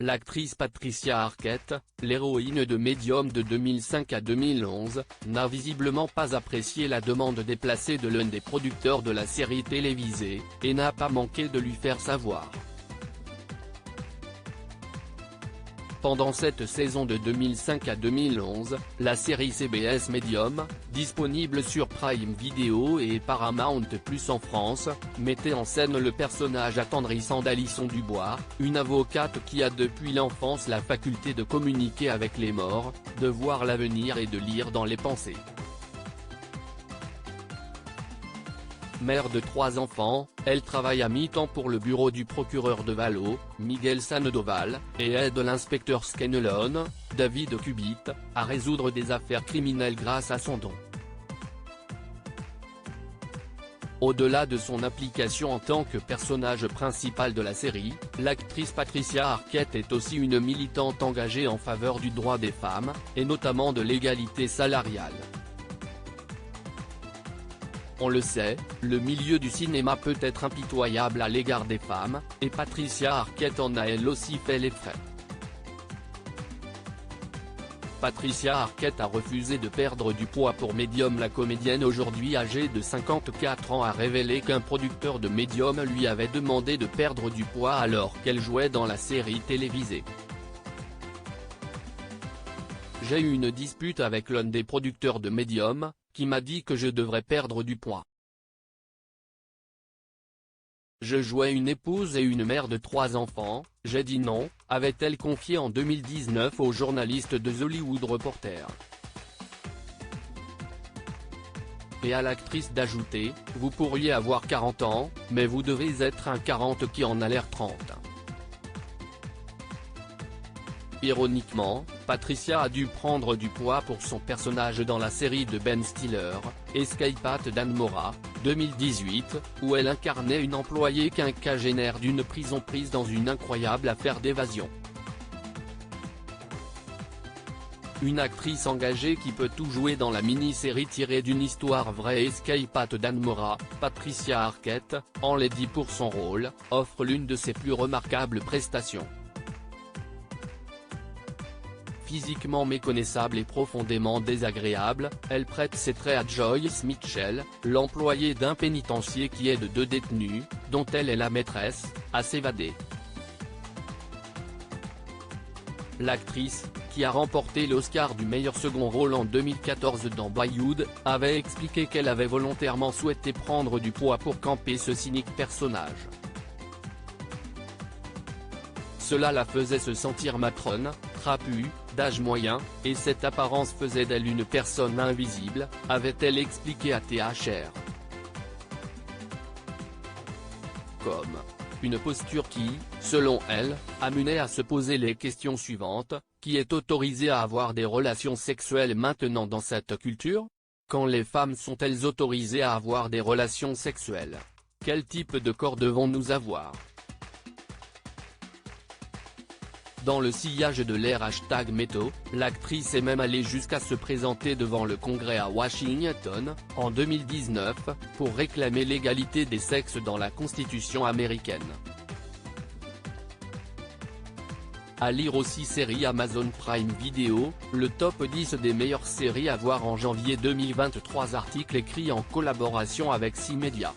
L'actrice Patricia Arquette, l'héroïne de Medium de 2005 à 2011, n'a visiblement pas apprécié la demande déplacée de l'un des producteurs de la série télévisée, et n'a pas manqué de lui faire savoir. Pendant cette saison de 2005 à 2011, la série CBS Medium, disponible sur Prime Video et Paramount+ en France, mettait en scène le personnage attendrissant d'Alison Dubois, une avocate qui a depuis l'enfance la faculté de communiquer avec les morts, de voir l'avenir et de lire dans les pensées. Mère de 3 enfants, elle travaille à mi-temps pour le bureau du procureur de Valleau, Miguel Sandoval, et aide l'inspecteur Scanlon, David Cubitt, à résoudre des affaires criminelles grâce à son don. Au-delà de son application en tant que personnage principal de la série, l'actrice Patricia Arquette est aussi une militante engagée en faveur du droit des femmes, et notamment de l'égalité salariale. On le sait, le milieu du cinéma peut être impitoyable à l'égard des femmes, et Patricia Arquette en a elle aussi fait les frais. Patricia Arquette a refusé de perdre du poids pour Medium. La comédienne aujourd'hui âgée de 54 ans a révélé qu'un producteur de Medium lui avait demandé de perdre du poids alors qu'elle jouait dans la série télévisée. J'ai eu une dispute avec l'un des producteurs de Medium, qui m'a dit que je devrais perdre du poids. Je jouais une épouse et une mère de 3 enfants, j'ai dit non, avait-elle confié en 2019 au journaliste de The Hollywood Reporter. Et à l'actrice d'ajouter, vous pourriez avoir 40 ans, mais vous devez être un 40 qui en a l'air 30. Ironiquement, Patricia a dû prendre du poids pour son personnage dans la série de Ben Stiller, Escape at Dannemora, 2018, où elle incarnait une employée quinquagénaire d'une prison prise dans une incroyable affaire d'évasion. Une actrice engagée qui peut tout jouer dans la mini-série tirée d'une histoire vraie Escape at Dannemora, Patricia Arquette, enlaidie pour son rôle, offre l'une de ses plus remarquables prestations. Physiquement méconnaissable et profondément désagréable, elle prête ses traits à Joyce Mitchell, l'employée d'un pénitencier qui aide 2 détenus, dont elle est la maîtresse, à s'évader. L'actrice, qui a remporté l'Oscar du meilleur second rôle en 2014 dans Boyhood, avait expliqué qu'elle avait volontairement souhaité prendre du poids pour camper ce cynique personnage. Cela la faisait se sentir matrone, trapue, d'âge moyen, et cette apparence faisait d'elle une personne invisible, avait-elle expliqué à THR. Comme une posture qui, selon elle, amenait à se poser les questions suivantes, qui est autorisée à avoir des relations sexuelles maintenant dans cette culture? Quand les femmes sont-elles autorisées à avoir des relations sexuelles? Quel type de corps devons-nous avoir? Dans le sillage de l'ère #MeToo, l'actrice est même allée jusqu'à se présenter devant le Congrès à Washington, en 2019, pour réclamer l'égalité des sexes dans la Constitution américaine. À lire aussi série Amazon Prime Video, le top 10 des meilleures séries à voir en janvier 2023. Article écrit en collaboration avec 6 médias.